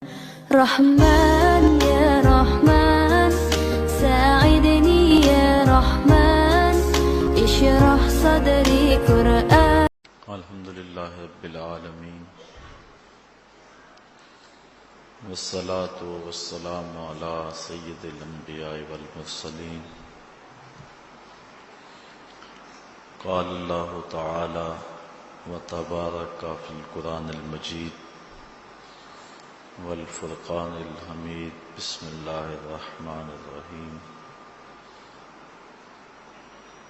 رحمن يا رحمن ساعدني يا رحمن اشرح صدري قرآن. الحمد للہ رب العالمین والصلاة والسلام علی سید الانبیاء والمرسلین. قال اللہ تعالی وتبارک فی القرآن المجید والفرقان الحمید. بسم اللہ الرحمن الرحیم.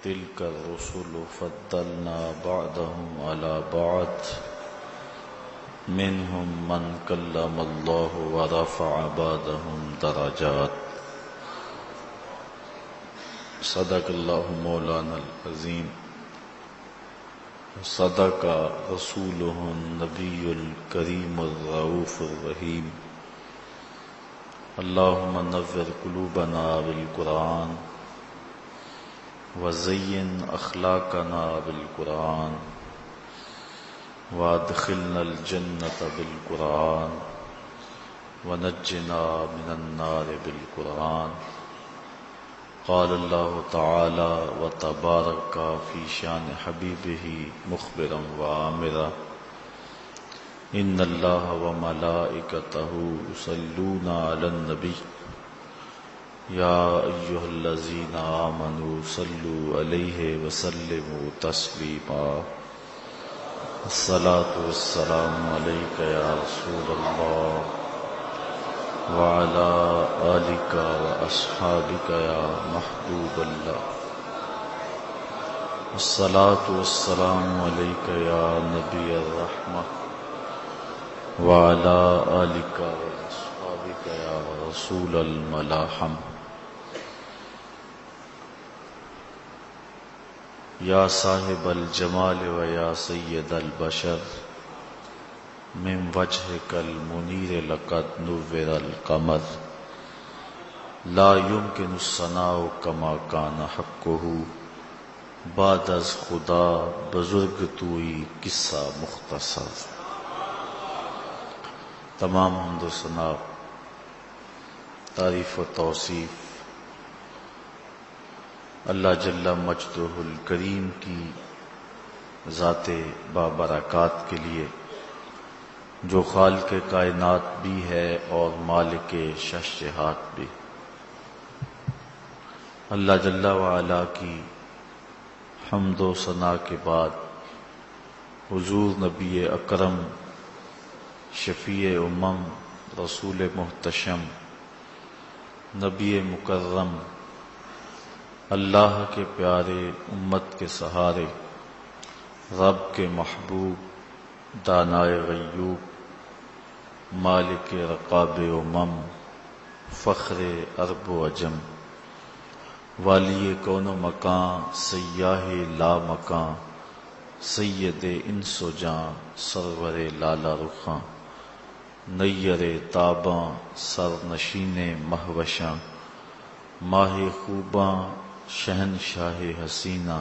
تلک الرسل فضلنا بعضهم على بعض منهم من کلم اللہ ورفع بعضهم درجات. صدق اللہ مولانا العظیم. صدق رسولہ النبی الکریم الرؤوف الرحیم. اللہم نور قلوبنا بالقرآن وزین اخلاقنا بالقرآن وادخلنا الجنة بالقرآن ونجنا من النار بالقرآن. قال اللہ تعالی وتبارک فی شان حبیبہ مخبرا وآمرا ان اللہ وملائکتہ یصلون علی النبی یا ایہا الذین آمنوا صلوا علیہ وسلموا تسلیما. الصلاۃ والسلام علیک یا رسول اللہ وعلی آلک واصحابک یا محبوب اللہ. الصلاۃ والسلام علیک یا نبی الرحمہ وعلی آلک واصحابک یا رسول الملاحم. یا صاحب الجمال و یا سید البشر من وجهک المنیر لقد نور القمر. لا يمكن الثناء كما كان حقه بعد از خدا بزرگ توئی قصہ مختصر. تمام حمد و ثنا تعریف و توصیف اللہ جل مجدہ الکریم کی ذات بابرکات کے لیے جو خالق کائنات بھی ہے اور مالک شہنشاہات بھی. اللہ جل وعلا کی حمد و ثنا کے بعد حضور نبی اکرم شفیع امم رسول محتشم نبی مکرم اللہ کے پیارے امت کے سہارے رب کے محبوب دانائے غیوب مالک رقاب امم فخر عرب و عجم والی کون و مکان سیاہ لا مکان سید انس و جاں سرور لالا رخاں نیر تاباں سر نشین مہوشاں ماہ خوباں شہنشاہ حسینہ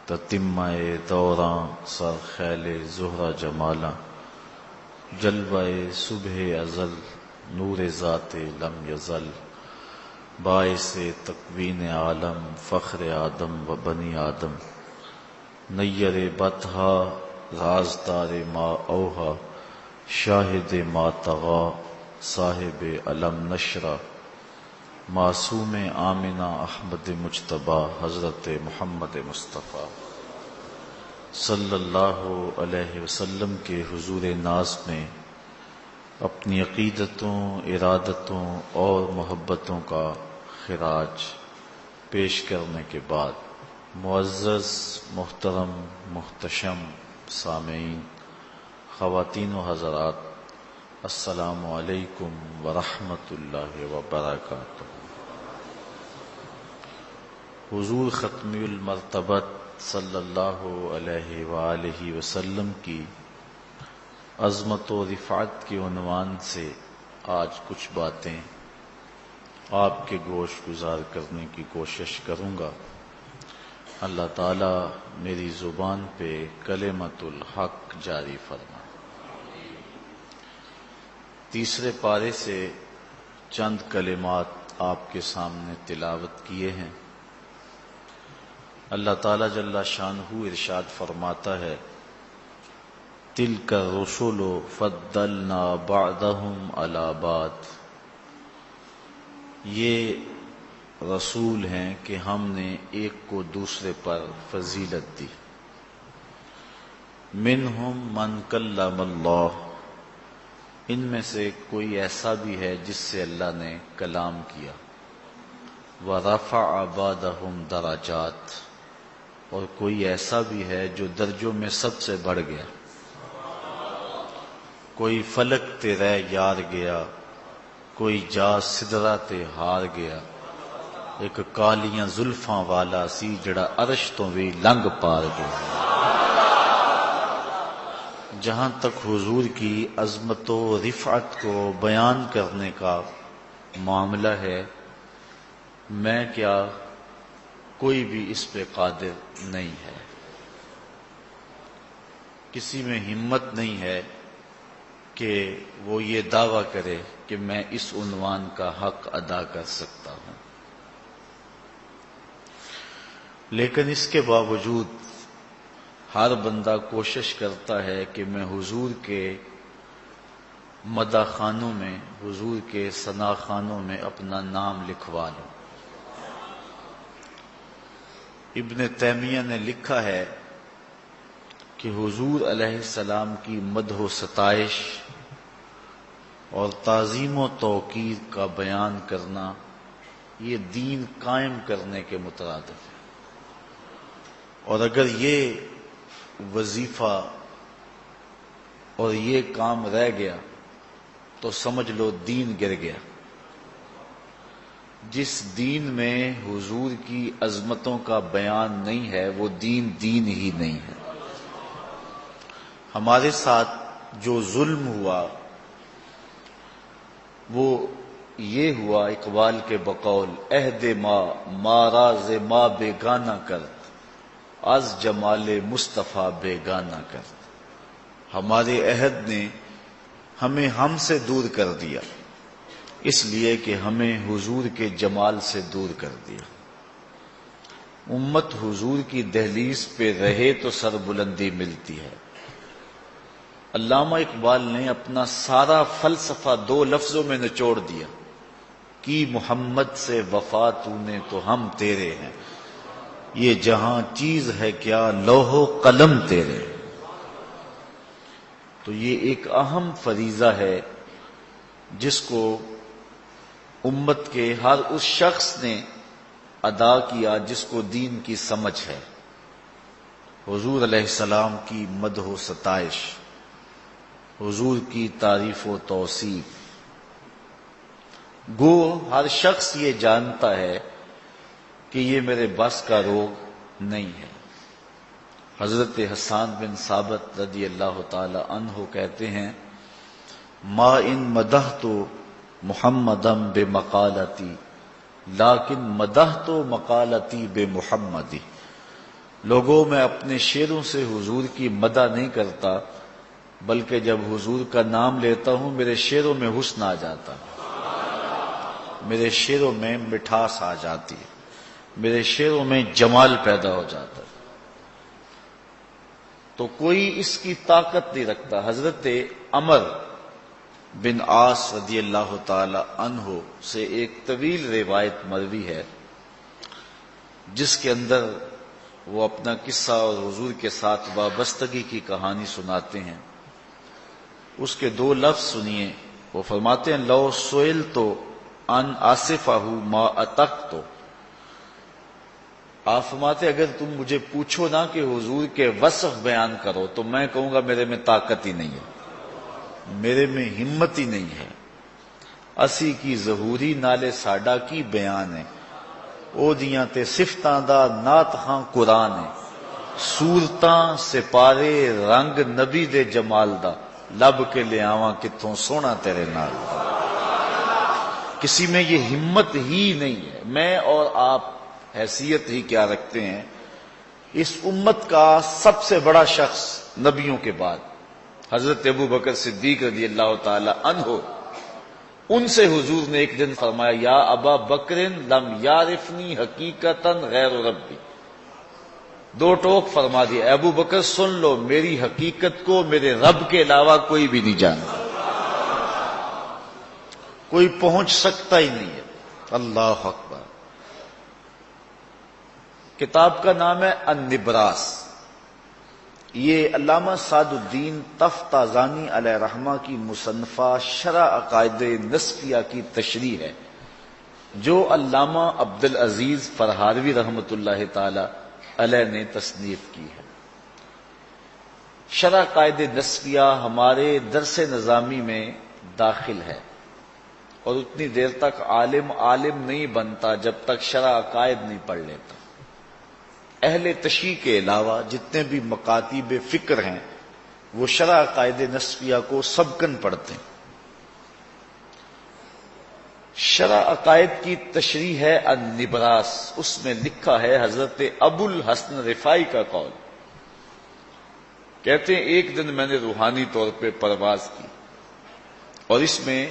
تتمہ دوراں سر خیل زہرہ جمالاں جلوہ صبح ازل نور ذات لم یزل باعث تکوین عالم فخر آدم و بنی آدم نیر بطحا رازدار ما اوہا شاہد ما طغا صاحب علم نشرہ معصوم آمنہ احمد مجتبیٰ حضرت محمد مصطفیٰ صلی اللہ علیہ وسلم کے حضور ناز میں اپنی عقیدتوں ارادتوں اور محبتوں کا خراج پیش کرنے کے بعد معزز محترم محتشم سامعین خواتین و حضرات السلام علیکم ورحمۃ اللہ وبرکاتہ. حضور ختمی المرتبت صلی اللہ علیہ وآلہ وسلم کی عظمت و رفعت کے عنوان سے آج کچھ باتیں آپ کے گوش گزار کرنے کی کوشش کروں گا. اللہ تعالیٰ میری زبان پہ کلمت الحق جاری فرما. تیسرے پارے سے چند کلمات آپ کے سامنے تلاوت کیے ہیں۔ اللہ تعالیٰ جل شانہ ارشاد فرماتا ہے، تِلْكَ الرُّسُلُ فَضَّلْنَا بَعْضَهُمْ عَلَى بَعْضٍ، یہ رسول ہیں کہ ہم نے ایک کو دوسرے پر فضیلت دی۔ منہم من کلم اللہ، ان میں سے کوئی ایسا بھی ہے جس سے اللہ نے کلام کیا۔ وَرَفَعَ بَعْضَهُمْ دَرَجَاتٍ، اور کوئی ایسا بھی ہے جو درجوں میں سب سے بڑھ گیا۔ کوئی فلک تے رہ یار گیا، کوئی جا سدرہ تے ہار گیا، ایک کالیاں زلفاں والا سی جڑا عرش تو بھی لنگ پار گیا۔ جہاں تک حضور کی عظمت و رفعت کو بیان کرنے کا معاملہ ہے، میں کیا کوئی بھی اس پہ قادر نہیں ہے، کسی میں ہمت نہیں ہے کہ وہ یہ دعویٰ کرے کہ میں اس عنوان کا حق ادا کر سکتا ہوں۔ لیکن اس کے باوجود ہر بندہ کوشش کرتا ہے کہ میں حضور کے مدح خانوں میں، حضور کے ثنا خانوں میں اپنا نام لکھوا لوں۔ ابن تیمیہ نے لکھا ہے کہ حضور علیہ السلام کی مدح و ستائش اور تعظیم و توقیر کا بیان کرنا یہ دین قائم کرنے کے مترادف ہے، اور اگر یہ وظیفہ اور یہ کام رہ گیا تو سمجھ لو دین گر گیا۔ جس دین میں حضور کی عظمتوں کا بیان نہیں ہے وہ دین ہی نہیں ہے۔ ہمارے ساتھ جو ظلم ہوا وہ یہ ہوا، اقبال کے بقول، عہد ما راز ما بیگانہ کرد، از جمال مصطفیٰ بیگانہ کرد۔ ہمارے عہد نے ہمیں ہم سے دور کر دیا، اس لیے کہ ہمیں حضور کے جمال سے دور کر دیا۔ امت حضور کی دہلیز پہ رہے تو سر بلندی ملتی ہے۔ علامہ اقبال نے اپنا سارا فلسفہ 2 لفظوں میں نچوڑ دیا، کی محمد سے وفا تو نے تو ہم تیرے ہیں، یہ جہاں چیز ہے کیا لوح و قلم تیرے۔ تو یہ ایک اہم فریضہ ہے جس کو امت کے ہر اس شخص نے ادا کیا جس کو دین کی سمجھ ہے۔ حضور علیہ السلام کی مدح و ستائش، حضور کی تعریف و توصیف۔ گو ہر شخص یہ جانتا ہے کہ یہ میرے بس کا روگ نہیں ہے۔ حضرت حسان بن ثابت رضی اللہ تعالی عنہ کہتے ہیں، ما ان مدحت محمدم بمقالتی لیکن مدحت مقالتی بمحمدی۔ لوگوں میں اپنے شعروں سے حضور کی مدح نہیں کرتا، بلکہ جب حضور کا نام لیتا ہوں میرے شعروں میں حسن آ جاتا، میرے شعروں میں مٹھاس آ جاتی ہے، میرے شعروں میں جمال پیدا ہو جاتا ہے۔ تو کوئی اس کی طاقت نہیں رکھتا۔ حضرت عمر بن عاص رضی اللہ تعالی عنہ سے ایک طویل روایت مروی ہے جس کے اندر وہ اپنا قصہ اور حضور کے ساتھ وابستگی کی کہانی سناتے ہیں۔ اس کے 2 لفظ سنیے، وہ فرماتے ہیں، لو سئل تو ان آصفہ ما اتقت، آپ فرماتے اگر تم مجھے پوچھو نا کہ حضور کے وصف بیان کرو تو میں کہوں گا میرے میں طاقت ہی نہیں ہے، میرے میں ہمت ہی نہیں ہے۔ اسی کی ظہوری نالے ساڈا کی بیان ہے، او دیاں تے صفتاں دا نات خاں قرآن ہے، صورتاں سپارے رنگ نبی دے جمال دا، لب کے لے آواں کتھوں سونا تیرے نال دا۔ کسی میں یہ ہمت ہی نہیں ہے۔ میں اور آپ حیثیت ہی کیا رکھتے ہیں؟ اس امت کا سب سے بڑا شخص نبیوں کے بعد حضرت ابو بکر صدیق رضی اللہ تعالی عنہ ان سے حضور نے ایک دن فرمایا یا ابا بکر لم یعرفنی حقیقتاً غیر ربی، دو ٹوک فرما دیا، ابو بکر سن لو میری حقیقت کو میرے رب کے علاوہ کوئی بھی نہیں جانتا، کوئی پہنچ سکتا ہی نہیں ہے۔ اللہ اکبر۔ کتاب کا نام ہے النبراس، یہ علامہ سعد الدین تفتازانی علیہ رحمہ کی مصنفہ شرح عقائد نسفیہ کی تشریح ہے، جو علامہ عبدالعزیز فرہاروی رحمۃ اللہ تعالی علیہ نے تصنیف کی ہے۔ شرح عقائد نسفیہ ہمارے درس نظامی میں داخل ہے، اور اتنی دیر تک عالم نہیں بنتا جب تک شرح عقائد نہیں پڑھ لیتا۔ اہل تشیع کے علاوہ جتنے بھی مکاتیب فکر ہیں وہ شرح عقائد نسفیہ کو سبقاً پڑھتے ہیں۔ شرح عقائد کی تشریح ہے النبراس، اس میں لکھا ہے حضرت ابو الحسن رفاعی کا قول، کہتے ہیں ایک دن میں نے روحانی طور پہ پرواز کی، اور اس میں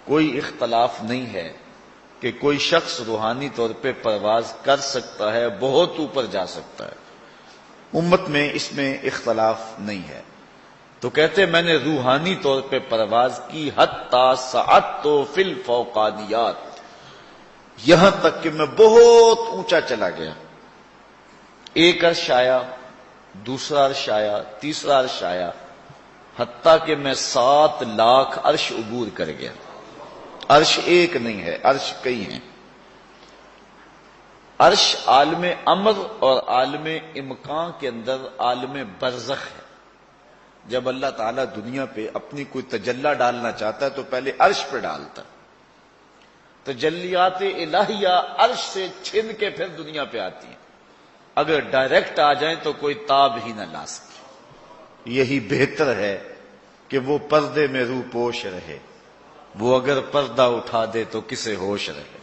کوئی اختلاف نہیں ہے کہ کوئی شخص روحانی طور پہ پرواز کر سکتا ہے، بہت اوپر جا سکتا ہے، امت میں اس میں اختلاف نہیں ہے۔ تو کہتے ہیں میں نے روحانی طور پہ پرواز کی حتی صعدت فی الفوقانیات، یہاں تک کہ میں بہت اونچا چلا گیا، ایک عرش آیا، دوسرا عرش آیا، تیسرا عرش آیا، حتیٰ کہ میں 7 لاکھ عرش عبور کر گیا۔ عرش ایک نہیں ہے، عرش کئی ہیں۔ عرش عالم امر اور عالم امکان کے اندر عالم برزخ ہے۔ جب اللہ تعالیٰ دنیا پہ اپنی کوئی تجلی ڈالنا چاہتا ہے تو پہلے عرش پہ ڈالتا ہے، تجلیات الہیہ عرش سے چھن کے پھر دنیا پہ آتی ہیں، اگر ڈائریکٹ آ جائیں تو کوئی تاب ہی نہ لا سکے۔ یہی بہتر ہے کہ وہ پردے میں روح پوش رہے، وہ اگر پردہ اٹھا دے تو کسے ہوش رہے۔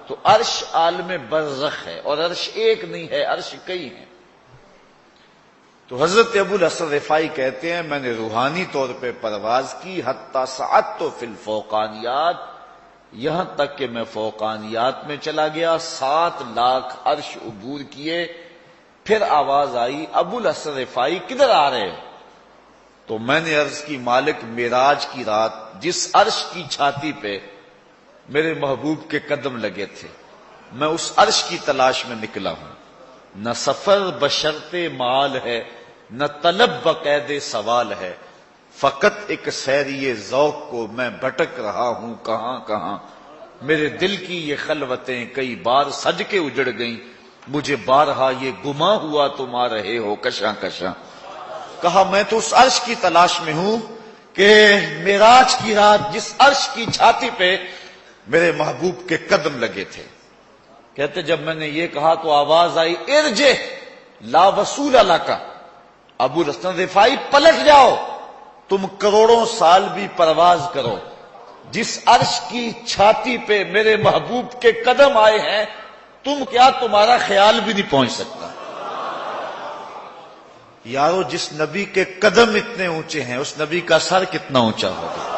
تو عرش عالم برزخ ہے، اور عرش ایک نہیں ہے، عرش کئی ہیں۔ تو حضرت ابو الحسن رفاعی کہتے ہیں میں نے روحانی طور پہ پرواز کی حتی صعدت فی الفوقانیات، یہاں تک کہ میں فوقانیات میں چلا گیا، 7 لاکھ عرش عبور کیے۔ پھر آواز آئی ابو الحسن رفاعی کدھر آ رہے ہیں؟ تو میں نے عرض کی مالک معراج کی رات جس عرش کی چھاتی پہ میرے محبوب کے قدم لگے تھے، میں اس عرش کی تلاش میں نکلا ہوں، نہ سفر بشرط مال ہے، نہ طلب بقید سوال ہے، فقط ایک سیری ذوق کو میں بھٹک رہا ہوں کہاں کہاں، میرے دل کی یہ خلوتیں کئی بار سج کے اجڑ گئیں، مجھے بارہا یہ گما ہوا تم آ رہے ہو کشاں کشاں۔ کہا میں تو اس عرش کی تلاش میں ہوں کہ معراج کی رات جس عرش کی چھاتی پہ میرے محبوب کے قدم لگے تھے۔ کہتے جب میں نے یہ کہا تو آواز آئی ارجع لا وصول لک، ابو الحسن رفاعی پلٹ جاؤ، تم کروڑوں سال بھی پرواز کرو، جس عرش کی چھاتی پہ میرے محبوب کے قدم آئے ہیں تم کیا تمہارا خیال بھی نہیں پہنچ سکتا۔ یارو جس نبی کے قدم اتنے اونچے ہیں اس نبی کا سر کتنا اونچا ہوگا۔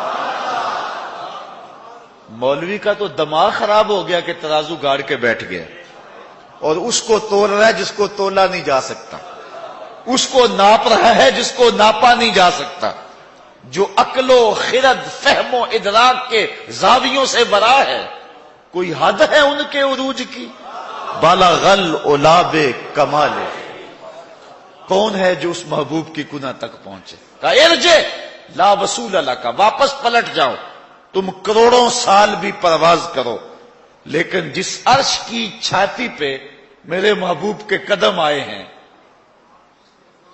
مولوی کا تو دماغ خراب ہو گیا کہ ترازو گاڑ کے بیٹھ گیا، اور اس کو تول رہا ہے جس کو تولا نہیں جا سکتا، اس کو ناپ رہا ہے جس کو ناپا نہیں جا سکتا، جو عقل و خرد فہم و ادراک کے زاویوں سے برا ہے، کوئی حد ہے ان کے عروج کی؟ بالغ العلاب کمال، کون ہے جو اس محبوب کی کنہ تک پہنچے؟ کہا ارجع لا وصول لک، واپس پلٹ جاؤ، تم کروڑوں سال بھی پرواز کرو، لیکن جس عرش کی چھاتی پہ میرے محبوب کے قدم آئے ہیں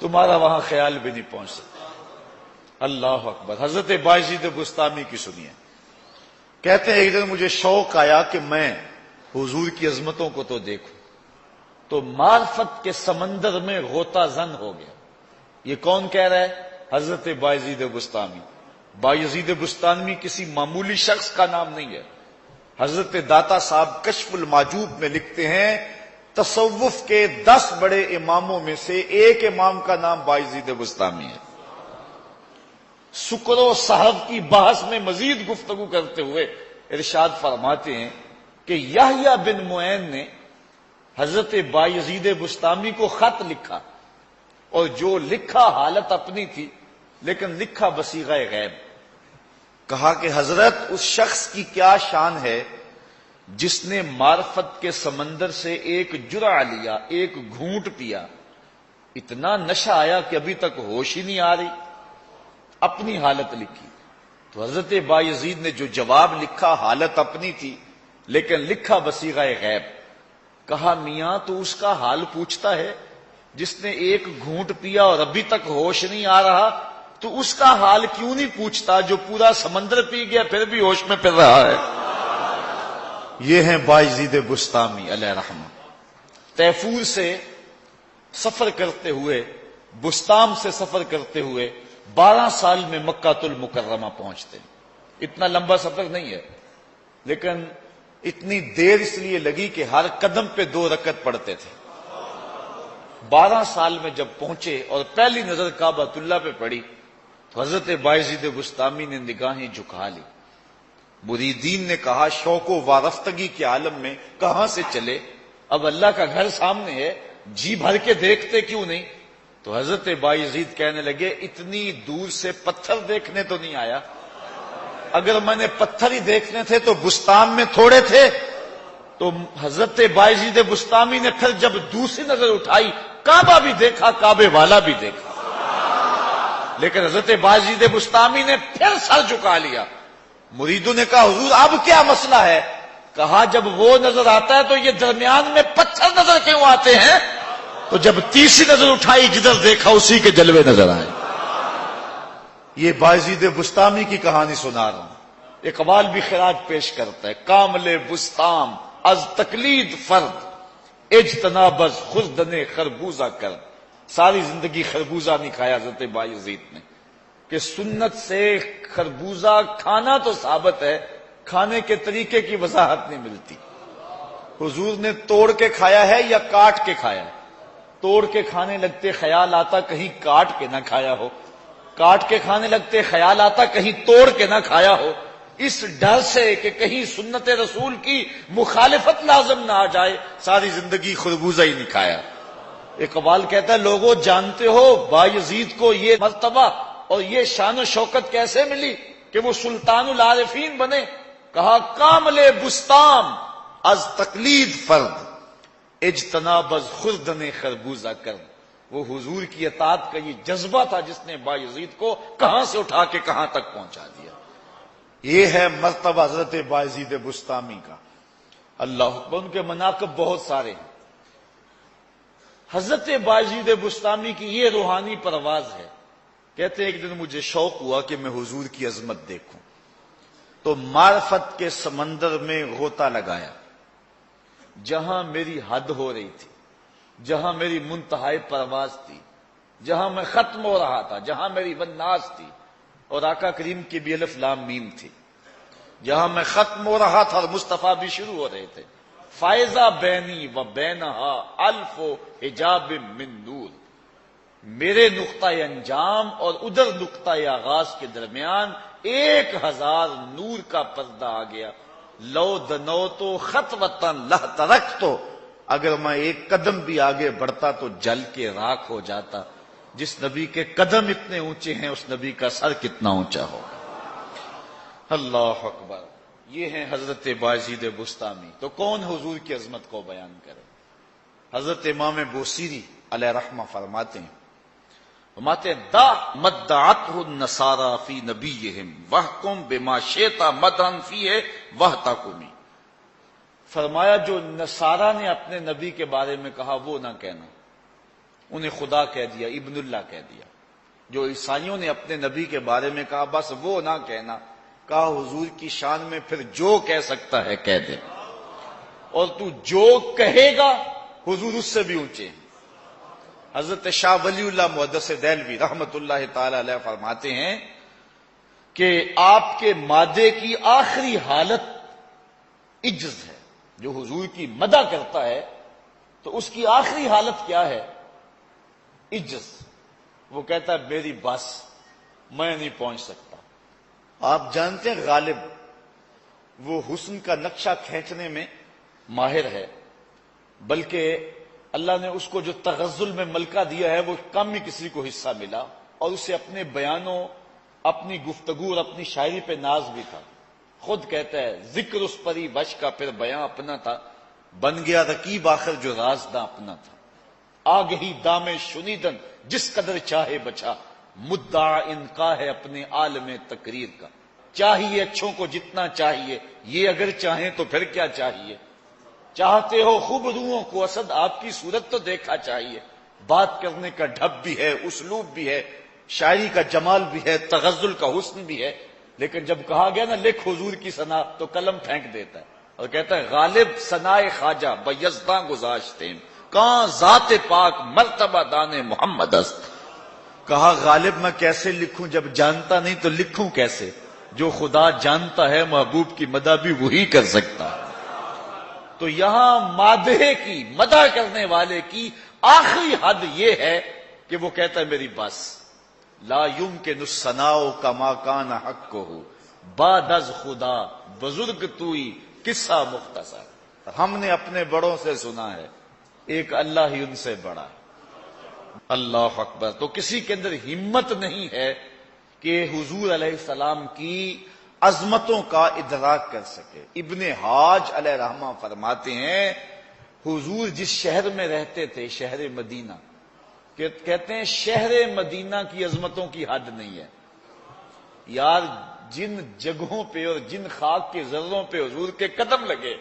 تمہارا وہاں خیال بھی نہیں پہنچ سکتا۔ اللہ اکبر۔ حضرت بایزید بستامی کی سنیے، کہتے ہیں ایک دن مجھے شوق آیا کہ میں حضور کی عظمتوں کو تو دیکھوں، تو معرفت کے سمندر میں غوطہ زن ہو گیا۔ یہ کون کہہ رہا ہے؟ حضرت بایزید بستامی۔ بایزید بستامی کسی معمولی شخص کا نام نہیں ہے۔ حضرت داتا صاحب کشف المعجوب میں لکھتے ہیں تصوف کے 10 بڑے اماموں میں سے ایک امام کا نام بایزید بستامی ہے۔ سکر و صحب کی بحث میں مزید گفتگو کرتے ہوئے ارشاد فرماتے ہیں کہ یحییٰ بن معین نے حضرت بایزید بسطامی کو خط لکھا، اور جو لکھا حالت اپنی تھی لیکن لکھا بصیغہ غیب. کہا کہ حضرت اس شخص کی کیا شان ہے جس نے معرفت کے سمندر سے ایک جرعہ لیا، ایک گھونٹ پیا، اتنا نشہ آیا کہ ابھی تک ہوش ہی نہیں آ رہی. اپنی حالت لکھی. تو حضرت بایزید نے جو جواب لکھا حالت اپنی تھی لیکن لکھا بصیغہ غیب. کہا میاں تو اس کا حال پوچھتا ہے جس نے ایک گھونٹ پیا اور ابھی تک ہوش نہیں آ رہا، تو اس کا حال کیوں نہیں پوچھتا جو پورا سمندر پی گیا پھر بھی ہوش میں پھر رہا ہے. یہ ہیں بایزید بسطامی علیہ رحمہ. طیفور سے سفر کرتے ہوئے، بسطام سے سفر کرتے ہوئے 12 سال میں مکہ المکرمہ پہنچتے. اتنا لمبا سفر نہیں ہے لیکن اتنی دیر اس لیے لگی کہ ہر قدم پہ 2 رکعت پڑھتے تھے. 12 سال میں جب پہنچے اور پہلی نظر کعبۃ اللہ پہ پڑی تو حضرت بایزید بسطامی نے نگاہیں جھکا لی. مریدین نے کہا شوق و وارفتگی کے عالم میں کہاں سے چلے، اب اللہ کا گھر سامنے ہے، جی بھر کے دیکھتے کیوں نہیں؟ تو حضرت بایزید کہنے لگے اتنی دور سے پتھر دیکھنے تو نہیں آیا، اگر میں نے پتھر ہی دیکھنے تھے تو بسطام میں تھوڑے تھے. تو حضرت بایزید بسطامی نے پھر جب دوسری نظر اٹھائی کعبہ بھی دیکھا، کعبے والا بھی دیکھا، لیکن حضرت بایزید بسطامی نے پھر سر جھکا لیا. مریدوں نے کہا حضور اب کیا مسئلہ ہے؟ کہا جب وہ نظر آتا ہے تو یہ درمیان میں پتھر نظر کیوں آتے ہیں؟ تو جب تیسری نظر اٹھائی جدھر دیکھا اسی کے جلوے نظر آئے. یہ بایزید بسطامی کی کہانی سنا رہا ہوں. اقبال بھی خراج پیش کرتا ہے، کامل بسطام از تقلید فرد اجتناب از خوردن خربوزہ کر. ساری زندگی خربوزہ نہیں کھایا حضرت بایزید نے کہ سنت سے خربوزہ کھانا تو ثابت ہے، کھانے کے طریقے کی وضاحت نہیں ملتی. حضور نے توڑ کے کھایا ہے یا کاٹ کے کھایا ہے؟ توڑ کے کھانے لگتے خیال آتا کہیں کاٹ کے نہ کھایا ہو، کاٹ کے کھانے لگتے خیال آتا کہیں توڑ کے نہ کھایا ہو، اس ڈر سے کہ کہیں سنت رسول کی مخالفت لازم نہ آ جائے ساری زندگی خربوزہ ہی نہیں کھایا. اقبال کہتا ہے لوگوں جانتے ہو بایزید کو یہ مرتبہ اور یہ شان و شوکت کیسے ملی کہ وہ سلطان العارفین بنے؟ کہا کامل بسطام از تقلید فرد اجتناب از خوردن خربوزہ کر. وہ حضور کی اطاعت کا یہ جذبہ تھا جس نے بایزید کو کہاں سے اٹھا کے کہاں تک پہنچا دیا. یہ ہے مرتبہ حضرت بایزید بسطامی کا. اللہ اکبر. ان کے مناقب بہت سارے ہیں. حضرت بایزید بسطامی کی یہ روحانی پرواز ہے. کہتے ایک دن مجھے شوق ہوا کہ میں حضور کی عظمت دیکھوں، تو معرفت کے سمندر میں غوطہ لگایا. جہاں میری حد ہو رہی تھی، جہاں میری منتہائی پرواز تھی، جہاں میں ختم ہو رہا تھا، جہاں میری والناس تھی اور آقا کریم کی بھی الف لام میم تھی، جہاں میں ختم ہو رہا تھا اور مصطفیٰ بھی شروع ہو رہے تھے. فائزہ بینی و بینہا الف و حجاب من نور. میرے نقطۂ انجام اور ادھر نقطۂ آغاز کے درمیان 1000 نور کا پردہ آ گیا. لو دنو تو خط وطن لہ ترک تو، اگر میں ایک قدم بھی آگے بڑھتا تو جل کے راکھ ہو جاتا. جس نبی کے قدم اتنے اونچے ہیں اس نبی کا سر کتنا اونچا ہوگا. اللہ اکبر. یہ ہیں حضرت بایزید بسطامی. تو کون حضور کی عظمت کو بیان کرے؟ حضرت امام بوصیری علیہ رحمہ فرماتے ہیں دا مدعته النصارى فی نبیہم وحکم بما شئت مدحا فیہ وحتکمی. فرمایا جو نصارہ نے اپنے نبی کے بارے میں کہا وہ نہ کہنا، انہیں خدا کہہ دیا، ابن اللہ کہہ دیا. جو عیسائیوں نے اپنے نبی کے بارے میں کہا بس وہ نہ کہنا. کہا حضور کی شان میں پھر جو کہہ سکتا ہے کہہ دے، اور تو جو کہے گا حضور اس سے بھی اونچے ہیں. حضرت شاہ ولی اللہ محدث دہلوی رحمت اللہ تعالی علیہ فرماتے ہیں کہ آپ کے مادے کی آخری حالت عجز ہے. جو حضور کی مدح کرتا ہے تو اس کی آخری حالت کیا ہے؟ عجز. وہ کہتا ہے میری بس، میں نہیں پہنچ سکتا۔ آپ جانتے ہیں غالب وہ حسن کا نقشہ کھینچنے میں ماہر ہے، بلکہ اللہ نے اس کو جو تغزل میں ملکہ دیا ہے وہ کم ہی کسی کو حصہ ملا، اور اسے اپنے بیانوں، اپنی گفتگو اور اپنی شاعری پہ ناز بھی تھا۔ خود کہتا ہے ذکر اس پری وش کا پھر بیاں اپنا تھا، بن گیا رقیب آخر جو رازداں اپنا تھا۔ آگہی دام شنیدن جس قدر چاہے بچا، مدعا انکا ہے اپنے عالم تقریر کا۔ چاہیے اچھوں کو جتنا چاہیے، یہ اگر چاہیں تو پھر کیا چاہیے۔ چاہتے ہو خوب روحوں کو اسد، آپ کی صورت تو دیکھا چاہیے۔ بات کرنے کا ڈھب بھی ہے، اسلوب بھی ہے، شاعری کا جمال بھی ہے، تغزل کا حسن بھی ہے، لیکن جب کہا گیا نا لکھ حضور کی ثنا تو قلم پھینک دیتا ہے اور کہتا ہے غالب ثنائے خواجہ بیزداں گذاشتے کہاں ذات پاک مرتبہ دان محمد است۔ کہا غالب میں کیسے لکھوں، جب جانتا نہیں تو لکھوں کیسے؟ جو خدا جانتا ہے محبوب کی مدح بھی وہی کر سکتا ہے۔ تو یہاں مادح کی، مدح کرنے والے کی آخری حد یہ ہے کہ وہ کہتا ہے میری بس لا یمکن الثناء کما کان حقہ، بعد از خدا بزرگ توئی قصہ مختصر۔ ہم نے اپنے بڑوں سے سنا ہے ایک اللہ ہی ان سے بڑا ہے۔ اللہ اکبر۔ تو کسی کے اندر ہمت نہیں ہے کہ حضور علیہ السلام کی عظمتوں کا ادراک کر سکے۔ ابن حاج علیہ رحمہ فرماتے ہیں حضور جس شہر میں رہتے تھے، شہر مدینہ، کہتے ہیں شہر مدینہ کی عظمتوں کی حد نہیں ہے یار۔ جن جگہوں پہ اور جن خاک کے ذروں پہ حضور کے قدم لگے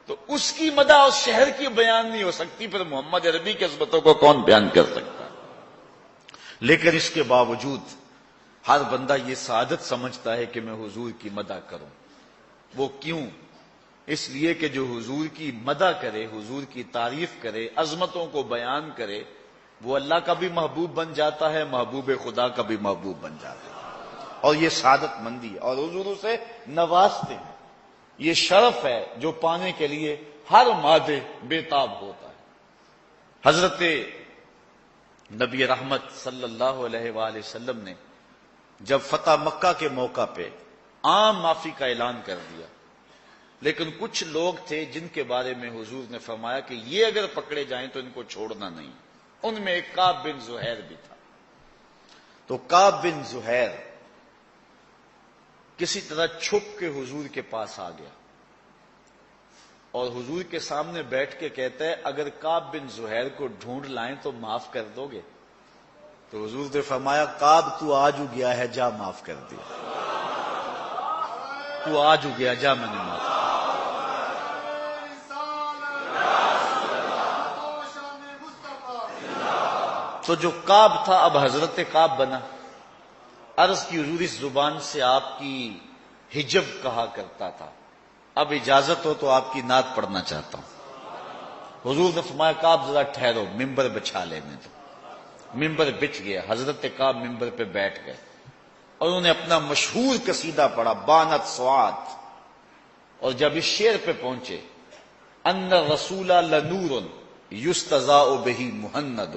تو اس کی مدح اس شہر کی بیان نہیں ہو سکتی، پھر محمد عربی کی عظمتوں کو کون بیان کر سکتا؟ لیکن اس کے باوجود ہر بندہ یہ سعادت سمجھتا ہے کہ میں حضور کی مدح کروں۔ وہ کیوں؟ اس لیے کہ جو حضور کی مدح کرے، حضور کی تعریف کرے، عظمتوں کو بیان کرے، وہ اللہ کا بھی محبوب بن جاتا ہے، محبوب خدا کا بھی محبوب بن جاتا ہے، اور یہ سعادت مندی ہے، اور حضور اسے نوازتے ہیں۔ یہ شرف ہے جو پانے کے لیے ہر مادے بے تاب ہوتا ہے۔ حضرت نبی رحمت صلی اللہ علیہ وآلہ وسلم نے جب فتح مکہ کے موقع پہ عام معافی کا اعلان کر دیا، لیکن کچھ لوگ تھے جن کے بارے میں حضور نے فرمایا کہ یہ اگر پکڑے جائیں تو ان کو چھوڑنا نہیں۔ ان میں ایک کعب بن زہیر بھی تھا۔ تو کعب بن زہیر کسی طرح چھپ کے حضور کے پاس آ گیا اور حضور کے سامنے بیٹھ کے کہتا ہے اگر کعب بن زہیر کو ڈھونڈ لائیں تو معاف کر دو گے؟ تو حضور نے فرمایا کعب تو آج ہو گیا ہے، جا معاف کر دیا، تو آج ہو گیا، جا میں نے معاف کر دیا۔ تو جو کعب تھا اب حضرت کعب بنا۔ عرض کی حضور اس زبان سے آپ کی حجب کہا کرتا تھا، اب اجازت ہو تو آپ کی نعت پڑھنا چاہتا ہوں۔ حضور نے فرمایا کعب ذرا ٹھہرو، ممبر بچھا لینے دو۔ ممبر بچھ گیا، حضرت کعب ممبر پہ بیٹھ گئے اور انہوں نے اپنا مشہور قصیدہ پڑھا بانت سواد، اور جب اس شعر پہ پہنچے ان الرسول لنور یستضاء بہ مہند،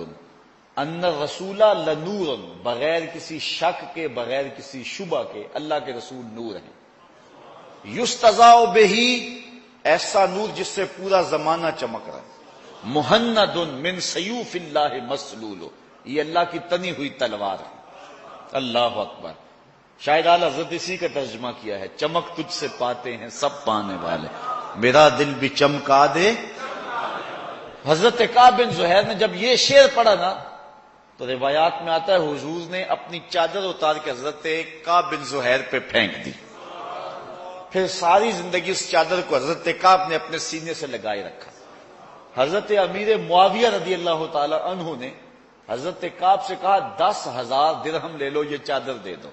ان الرسول لنور، بغیر کسی شک کے، بغیر کسی شبہ کے اللہ کے رسول نور ہیں۔ یستضاء بہ، ایسا نور جس سے پورا زمانہ چمک رہا ہے۔ مہند من سیوف اللہ مسلول، یہ اللہ کی تنی ہوئی تلوار ہے۔ اللہ اکبر۔ شاید اعلی حضرت اسی کا ترجمہ کیا ہے، چمک تجھ سے پاتے ہیں سب پانے والے، میرا دل بھی چمکا دے۔ حضرت کعب بن زہیر نے جب یہ شعر پڑھا نا تو روایات میں آتا ہے حضور نے اپنی چادر اتار کے حضرت کعب بن زہیر پہ پھینک دی، پھر ساری زندگی اس چادر کو حضرت کعب نے اپنے سینے سے لگائے رکھا۔ حضرت امیر معاویہ رضی اللہ تعالی عنہ نے حضرت کعب سے کہا 10,000 درہم لے لو، یہ چادر دے دو۔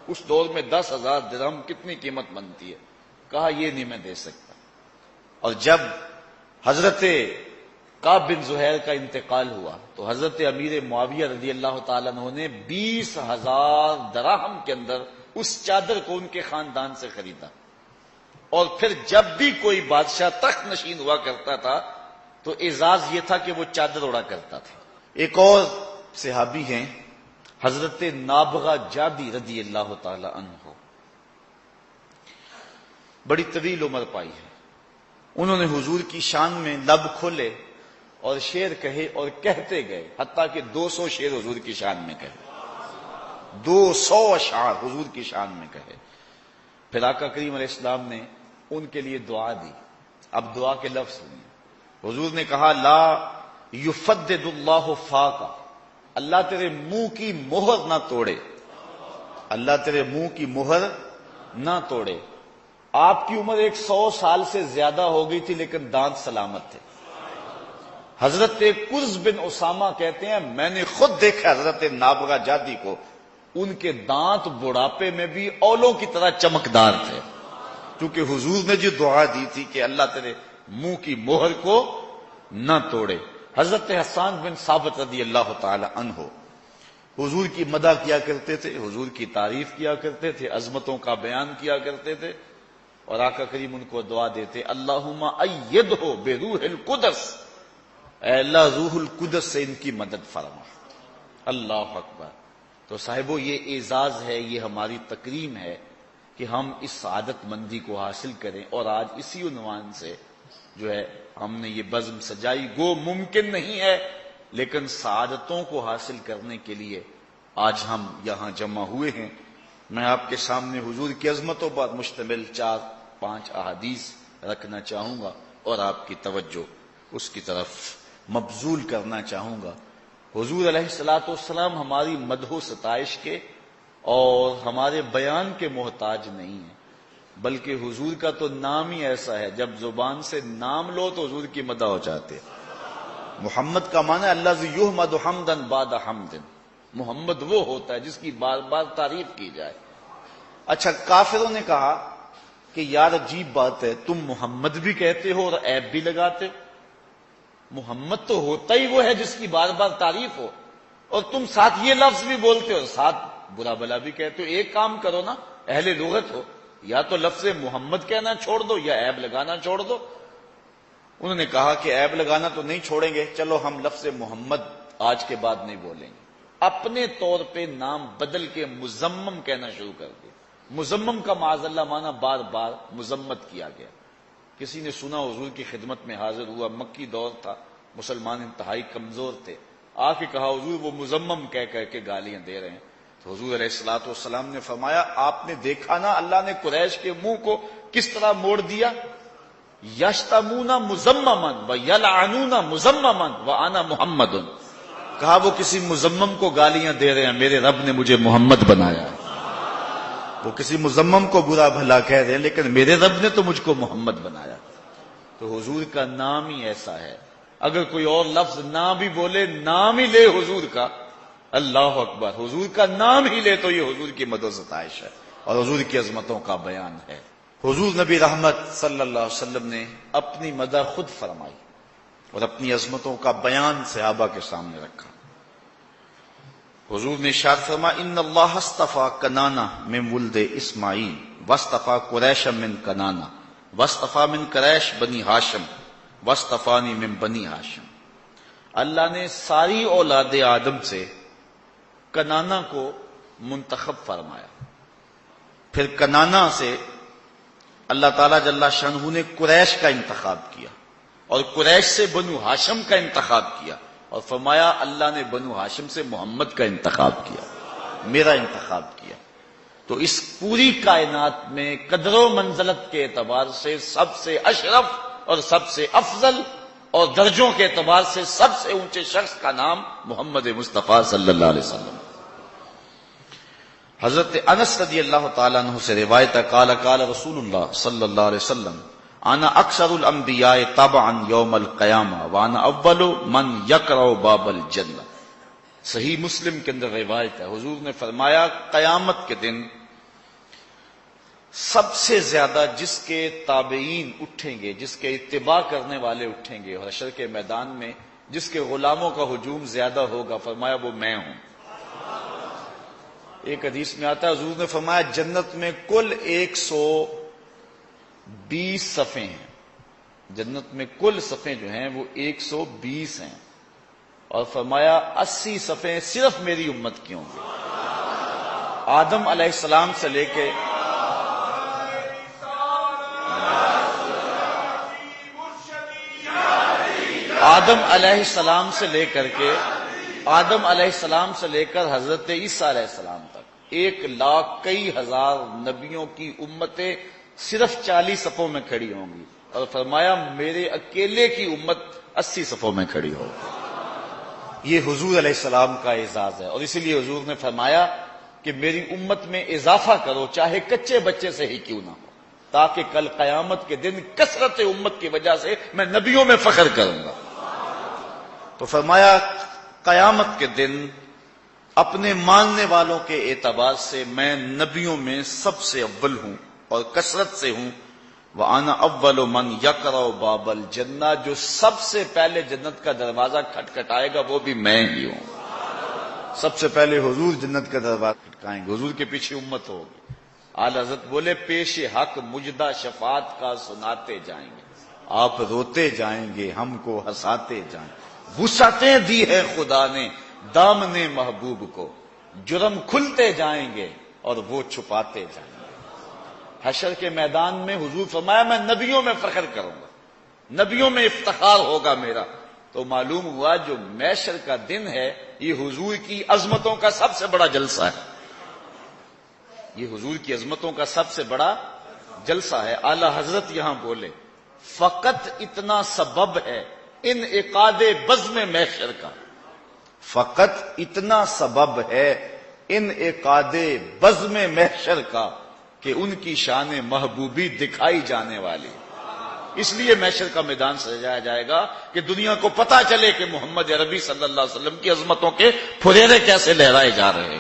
اس دور میں 10,000 درہم کتنی قیمت بنتی ہے؟ کہا یہ نہیں میں دے سکتا۔ اور جب حضرت کعب بن زہیر کا انتقال ہوا تو حضرت امیر معاویہ رضی اللہ تعالیٰ عنہ نے 20,000 دراہم کے اندر اس چادر کو ان کے خاندان سے خریدا، اور پھر جب بھی کوئی بادشاہ تخت نشین ہوا کرتا تھا تو اعزاز یہ تھا کہ وہ چادر اڑا کرتا تھا۔ ایک اور صحابی ہیں حضرت نابغہ جادی رضی اللہ تعالی عنہ بڑی طویل عمر پائی ہے. انہوں نے حضور کی شان میں لب کھولے اور شعر کہے اور کہتے گئے، حتیٰ کہ 200 شعر حضور کی شان میں کہے، 200 اشعار حضور کی شان میں کہے. پھر آقا کریم علیہ السلام نے ان کے لیے دعا دی. اب دعا کے لفظ سنیے. حضور نے کہا لا یفدد اللہ فاقا، اللہ تیرے منہ کی مہر نہ توڑے، اللہ تیرے منہ کی مہر نہ توڑے. آپ کی عمر 100 سال سے زیادہ ہو گئی تھی لیکن دانت سلامت تھے. حضرت قرز بن اسامہ کہتے ہیں میں نے خود دیکھا حضرت نابغہ جادی کو، ان کے دانت بڑھاپے میں بھی اولوں کی طرح چمکدار تھے، کیونکہ حضور نے جو دعا دی تھی کہ اللہ تیرے منہ کی مہر کو نہ توڑے. حضرت حسان بن ثابت رضی اللہ تعالی عنہ حضور کی مدح کیا کرتے تھے، حضور کی تعریف کیا کرتے تھے، عظمتوں کا بیان کیا کرتے تھے، اور آقا کریم ان کو دعا دیتے اللہم ایدہ بروح القدس، اے اللہ روح القدس سے ان کی مدد فرما. اللہ اکبر. تو صاحبو یہ اعزاز ہے، یہ ہماری تکریم ہے کہ ہم اس سعادت مندی کو حاصل کریں، اور آج اسی عنوان سے جو ہے ہم نے یہ بزم سجائی. گو ممکن نہیں ہے لیکن سعادتوں کو حاصل کرنے کے لیے آج ہم یہاں جمع ہوئے ہیں. میں آپ کے سامنے حضور کی عظمتوں پر مشتمل 4-5 احادیث رکھنا چاہوں گا اور آپ کی توجہ اس کی طرف مبذول کرنا چاہوں گا. حضور علیہ الصلوۃ والسلام ہماری مدح و ستائش کے اور ہمارے بیان کے محتاج نہیں ہیں، بلکہ حضور کا تو نام ہی ایسا ہے جب زبان سے نام لو تو حضور کی مدح ہو جاتے. محمد کا معنی ہے اللہ یحمد حمدا بعد حمد، محمد وہ ہوتا ہے جس کی بار بار تعریف کی جائے. اچھا کافروں نے کہا کہ یار عجیب بات ہے، تم محمد بھی کہتے ہو اور عیب بھی لگاتے ہو. محمد تو ہوتا ہی وہ ہے جس کی بار بار تعریف ہو، اور تم ساتھ یہ لفظ بھی بولتے ہو، ساتھ برا بلا بھی کہتے ہو. ایک کام کرو نا، اہل لغت ہو، یا تو لفظ محمد کہنا چھوڑ دو یا عیب لگانا چھوڑ دو. انہوں نے کہا کہ عیب لگانا تو نہیں چھوڑیں گے، چلو ہم لفظ محمد آج کے بعد نہیں بولیں گے. اپنے طور پہ نام بدل کے مزمم کہنا شروع کر دیا. مزمم کا معاذ اللہ معنی بار بار مذمت کیا گیا. کسی نے سنا حضور کی خدمت میں حاضر ہوا، مکی دور تھا، مسلمان انتہائی کمزور تھے، آ کے کہا حضور وہ مزمم کہہ کہہ کے گالیاں دے رہے ہیں. تو حضور علیہ الصلوۃ والسلام نے فرمایا آپ نے دیکھا نا اللہ نے قریش کے منہ کو کس طرح موڑ دیا. یشتمون مزمما ویلعنون مزمما وانا محمد. کہا وہ کسی مزمم کو گالیاں دے رہے ہیں، میرے رب نے مجھے محمد بنایا ہے. وہ کسی مزمم کو برا بھلا کہہ رہے ہیں لیکن میرے رب نے تو مجھ کو محمد بنایا. تو حضور کا نام ہی ایسا ہے، اگر کوئی اور لفظ نہ بھی بولے، نام ہی لے حضور کا، اللہ اکبر، حضور کا نام ہی لے تو یہ حضور کی مدح و ستائش ہے اور حضور کی عظمتوں کا بیان ہے. حضور نبی رحمت صلی اللہ علیہ وسلم نے اپنی مدح خود فرمائی اور اپنی عظمتوں کا بیان صحابہ کے سامنے رکھا. حضور نے ارشاد فرمایا ان اللہ اصطفى کنانہ من ولد اسماعیل واصطفى قریش من کنانہ واصطفى من قریش بنی ہاشم واصطفانی من بنی ہاشم. اللہ نے ساری اولاد آدم سے کنانہ کو منتخب فرمایا، پھر کنانہ سے اللہ تعالیٰ جل شانہ نے قریش کا انتخاب کیا اور قریش سے بنو ہاشم کا انتخاب کیا، اور فرمایا اللہ نے بنو ہاشم سے محمد کا انتخاب کیا، میرا انتخاب کیا. تو اس پوری کائنات میں قدر و منزلت کے اعتبار سے سب سے اشرف اور سب سے افضل اور درجوں کے اعتبار سے سب سے اونچے شخص کا نام محمد مصطفیٰ صلی اللہ علیہ وسلم. حضرت انس رضی اللہ تعالیٰ عنہ سے روایت ہے قال قال رسول اللہ صلی اللہ علیہ وسلم انا اکثر الانبیاء تبعا یوم القیامہ وانا اول من یقرع باب الجنہ. صحیح مسلم کے اندر روایت ہے، حضور نے فرمایا قیامت کے دن سب سے زیادہ جس کے تابعین اٹھیں گے، جس کے اتباع کرنے والے اٹھیں گے، اور حشر کے میدان میں جس کے غلاموں کا ہجوم زیادہ ہوگا، فرمایا وہ میں ہوں. ایک حدیث میں آتا ہے حضور نے فرمایا جنت میں کل 120 صفیں ہیں، جنت میں کل صفیں جو ہیں وہ 120 ہیں، اور فرمایا 80 صفیں صرف میری امت کی ہوں گی. آدم علیہ السلام سے لے کے آدم علیہ السلام سے لے کر حضرت عیسیٰ علیہ السلام تک 1,00,000 کئی ہزار نبیوں کی امتیں صرف 40 صفوں میں کھڑی ہوں گی، اور فرمایا میرے اکیلے کی امت 80 صفوں میں کھڑی ہوگی۔ یہ حضور علیہ السلام کا اعزاز ہے، اور اسی لیے حضور نے فرمایا کہ میری امت میں اضافہ کرو، چاہے کچے بچے سے ہی کیوں نہ ہو، تاکہ کل قیامت کے دن کثرت امت کی وجہ سے میں نبیوں میں فخر کروں گا۔ تو فرمایا قیامت کے دن اپنے ماننے والوں کے اعتبار سے میں نبیوں میں سب سے اول ہوں اور کثرت سے ہوں۔ وَأَنَا أَوَّلُ مَنْ يَقْرَعُ بَابَ الْجَنَّةِ، جو سب سے پہلے جنت کا دروازہ کھٹکھٹائے گا وہ بھی میں ہی ہوں۔ سب سے پہلے حضور جنت کا دروازہ کھٹکائیں گے، حضور کے پیچھے امت ہوگی۔ اعلی حضرت بولے پیش حق مجدہ شفاعت کا سناتے جائیں گے، آپ روتے جائیں گے ہم کو ہنساتے جائیں گے۔ وسعتیں دی ہے خدا نے دامن محبوب کو، جرم کھلتے جائیں گے اور وہ چھپاتے جائیں گے۔ حشر کے میدان میں حضور فرمایا میں نبیوں میں فخر کروں گا، نبیوں میں افتخار ہوگا میرا۔ تو معلوم ہوا جو محشر کا دن ہے یہ حضور کی عظمتوں کا سب سے بڑا جلسہ ہے، یہ حضور کی عظمتوں کا سب سے بڑا جلسہ ہے۔ اعلی حضرت یہاں بولے فقط اتنا سبب ہے انعقاد بزم محشر کا، فقط اتنا سبب ہے انعقاد بزم محشر کا کہ ان کی شان محبوبی دکھائی جانے والی، اس لیے محشر کا میدان سجایا جائے گا کہ دنیا کو پتا چلے کہ محمد عربی صلی اللہ علیہ وسلم کی عظمتوں کے پھریرے کیسے لہرائے جا رہے ہیں۔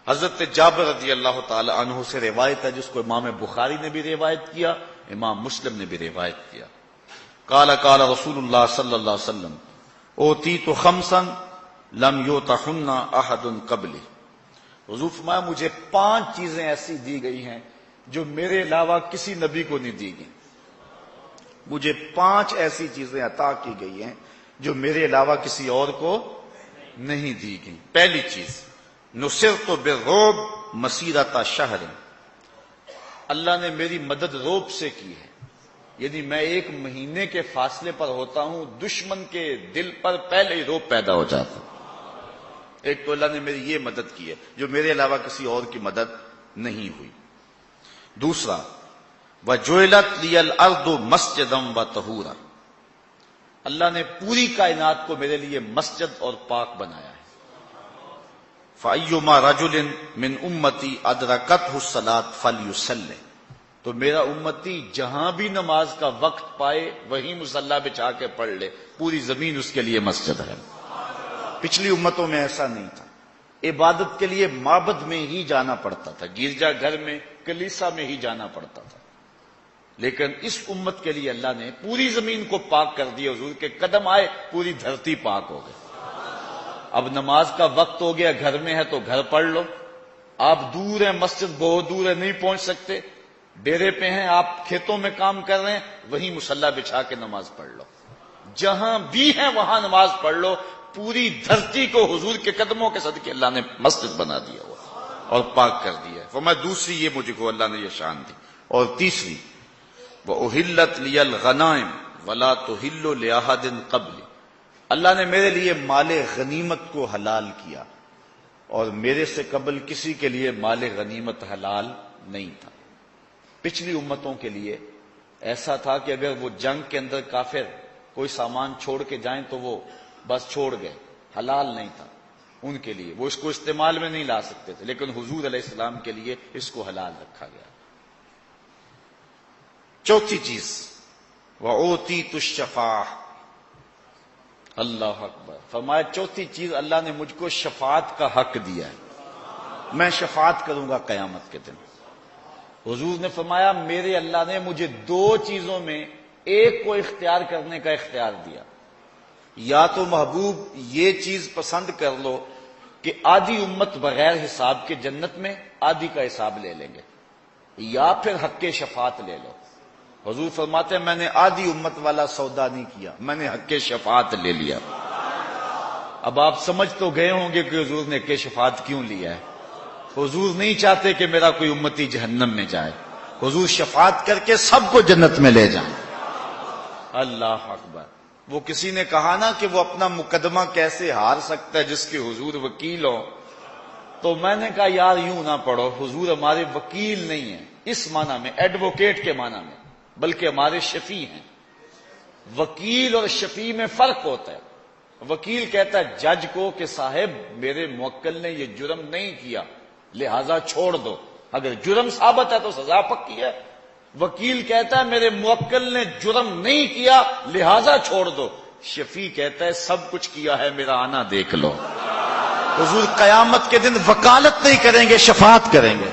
حضرت جابر رضی اللہ تعالی عنہ سے روایت ہے جس کو امام بخاری نے بھی روایت کیا، امام مسلم نے بھی روایت کیا۔ قال قال رسول اللہ صلی اللہ علیہ وسلم اوتیت خمسا لم یؤتہن احد قبلی، حضور فرمایا مجھے 5 چیزیں ایسی دی گئی ہیں جو میرے علاوہ کسی نبی کو نہیں دی گئی، مجھے 5 ایسی چیزیں عطا کی گئی ہیں جو میرے علاوہ کسی اور کو نہیں دی گئی۔ پہلی چیز نصرت بالرعب مسیرۃ شہر، اللہ نے میری مدد رعب سے کی ہے، یعنی میں 1 مہینے کے فاصلے پر ہوتا ہوں، دشمن کے دل پر پہلے ہی رعب پیدا ہو جاتا۔ ایک تو اللہ نے میری یہ مدد کی ہے جو میرے علاوہ کسی اور کی مدد نہیں ہوئی۔ دوسرا وَجُعِلَتْ لِيَ الْأَرْضُ مَسْجِدًا وَطَهُورًا، اللہ نے پوری کائنات کو میرے لیے مسجد اور پاک بنایا ہے۔ فَأَيُّمَا رَجُلٍ مِّنْ أُمَّتِي أَدْرَكَتْهُ الصَّلَاةُ فَلْيُصَلِّ، تو میرا امتی جہاں بھی نماز کا وقت پائے وہیں مصلی بچھا کے پڑھ لے، پوری زمین اس کے لیے مسجد ہے۔ پچھلی امتوں میں ایسا نہیں تھا، عبادت کے لیے معبد میں ہی جانا پڑتا تھا، گرجا گھر میں کلیسا میں ہی جانا پڑتا تھا، لیکن اس امت کے لیے اللہ نے پوری زمین کو پاک کر دیا، حضور کے قدم آئے پوری دھرتی پاک ہو گئی۔ اب نماز کا وقت ہو گیا، گھر میں ہے تو گھر پڑھ لو، آپ دور ہیں، مسجد بہت دور ہے نہیں پہنچ سکتے، ڈیرے پہ ہیں آپ، کھیتوں میں کام کر رہے ہیں، وہیں مصلی بچھا کے نماز پڑھ لو، جہاں بھی ہیں وہاں نماز پڑھ لو، پوری دھرتی کو حضور کے قدموں کے صدقے اللہ نے مسجد بنا دیا ہوا اور پاک کر دیا ہے۔ فرمایا دوسری یہ مجھے کو اللہ نے یہ شان دی، اور تیسری وَأُحِلَّتْ لِيَ الْغَنَائِمُ وَلَا تُحِلُّ لِأَحَدٍ قَبْلِي، اللہ نے میرے لیے مال غنیمت کو حلال کیا اور میرے سے قبل کسی کے لیے مال غنیمت حلال نہیں تھا۔ پچھلی امتوں کے لیے ایسا تھا کہ اگر وہ جنگ کے اندر کافر کوئی سامان چھوڑ کے جائیں تو وہ بس چھوڑ گئے، حلال نہیں تھا ان کے لیے، وہ اس کو استعمال میں نہیں لا سکتے تھے، لیکن حضور علیہ السلام کے لیے اس کو حلال رکھا گیا۔ چوتھی چیز وَأُوتِيتُ الشَّفَاعَةَ، اللہ اکبر، فرمایا چوتھی چیز اللہ نے مجھ کو شفاعت کا حق دیا ہے، میں شفاعت کروں گا قیامت کے دن۔ حضور نے فرمایا میرے اللہ نے مجھے 2 چیزوں میں ایک کو اختیار کرنے کا اختیار دیا، یا تو محبوب یہ چیز پسند کر لو کہ آدھی امت بغیر حساب کے جنت میں، آدھی کا حساب لے لیں گے، یا پھر حق شفاعت لے لو۔ حضور فرماتے ہیں میں نے آدھی امت والا سودا نہیں کیا، میں نے حق شفاعت لے لیا۔ اب آپ سمجھ تو گئے ہوں گے کہ حضور نے حق شفاعت کیوں لیا ہے، حضور نہیں چاہتے کہ میرا کوئی امتی جہنم میں جائے، حضور شفاعت کر کے سب کو جنت میں لے جائیں۔ اللہ اکبر۔ وہ کسی نے کہا نا کہ وہ اپنا مقدمہ کیسے ہار سکتا ہے جس کے حضور وکیل ہو، تو میں نے کہا یار یوں نہ پڑھو، حضور ہمارے وکیل نہیں ہیں اس معنی میں، ایڈوکیٹ کے معنی میں، بلکہ ہمارے شفیع ہیں۔ وکیل اور شفیع میں فرق ہوتا ہے۔ وکیل کہتا ہے جج کو کہ صاحب میرے موکل نے یہ جرم نہیں کیا لہذا چھوڑ دو، اگر جرم ثابت ہے تو سزا پکی ہے۔ وکیل کہتا ہے میرے موکل نے جرم نہیں کیا لہذا چھوڑ دو، شفیع کہتا ہے سب کچھ کیا ہے میرا آنا دیکھ لو۔ حضور قیامت کے دن وکالت نہیں کریں گے، شفاعت کریں گے۔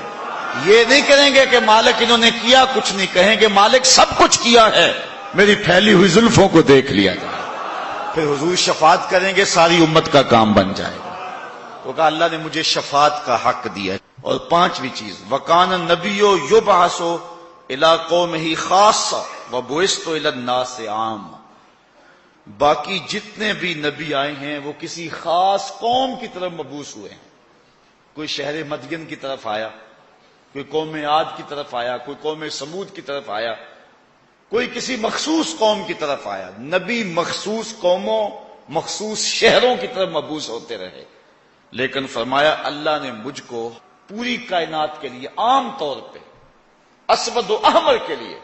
یہ نہیں کریں گے کہ مالک انہوں نے کیا کچھ نہیں، کہیں گے مالک سب کچھ کیا ہے، میری پھیلی ہوئی زلفوں کو دیکھ لیا جائے۔ پھر حضور شفاعت کریں گے، ساری امت کا کام بن جائے گا۔ تو کہا اللہ نے مجھے شفاعت کا حق دیا ہے۔ اور پانچویں چیز، وَكَانَ النَّبِيُّ يُبْعَثُ إِلَىٰ قَوْمِهِ خَاصَّةً وَبُعِثْتُ إِلَى النَّاسِ عَامَّةً۔ باقی جتنے بھی نبی آئے ہیں وہ کسی خاص قوم کی طرف مبعوث ہوئے ہیں۔ کوئی شہر مدین کی طرف آیا، کوئی قوم عاد کی طرف آیا، کوئی قوم سمود کی طرف آیا، کوئی کسی مخصوص قوم کی طرف آیا۔ نبی مخصوص قوموں، مخصوص شہروں کی طرف مبعوث ہوتے رہے، لیکن فرمایا اللہ نے مجھ کو پوری کائنات کے لیے، عام طور پہ اسود و احمر کے لیے،